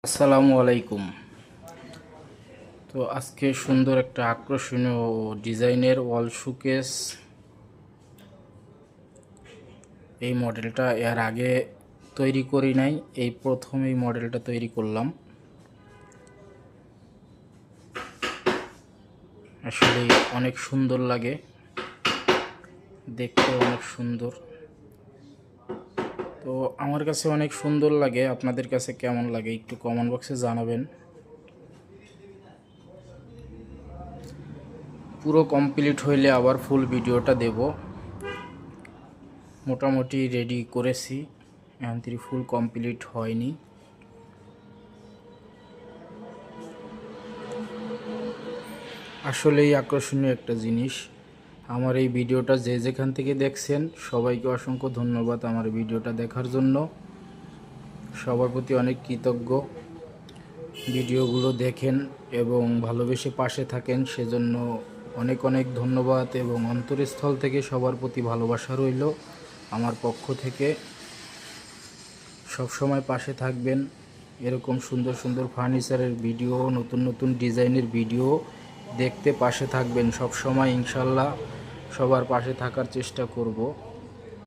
আসসালামু আলাইকুম। তো আজকে সুন্দর একটা আকর্ষণীয় ডিজাইনের ওয়াল শোকেস, এই মডেলটা এর আগে তৈরি করি নাই, এই প্রথম এই মডেলটা তৈরি করলাম। আসলে অনেক সুন্দর লাগে, দেখতে অনেক সুন্দর। তো আমার কাছে অনেক সুন্দর লাগে, আপনাদের কাছে কেমন লাগে একটু কমেন্ট বক্সে জানাবেন। পুরো কমপ্লিট হইলে আবার ফুল ভিডিওটা দেব। মোটামুটি রেডি করেছি, এখন ফুল কমপ্লিট হয়নি। আসলেই আকর্ষণীয় একটা জিনিস। আমার এই ভিডিওটা যে যেখান থেকে দেখছেন সবাইকে অসংখ্য ধন্যবাদ আমার ভিডিওটা দেখার জন্য। সবার প্রতি অনেক কৃতজ্ঞ। ভিডিওগুলো দেখেন এবং ভালোবেসে পাশে থাকেন, সেজন্য অনেক অনেক ধন্যবাদ এবং অন্তরস্থল থেকে সবার প্রতি ভালোবাসা রইল আমার পক্ষ থেকে। সব সময় পাশে থাকবেন, এরকম সুন্দর সুন্দর ফার্নিচারের ভিডিও, নতুন নতুন ডিজাইনের ভিডিও দেখতে পাশে থাকবেন সব সময়। ইনশাল্লাহ সবার পাশে থাকার চেষ্টা করব।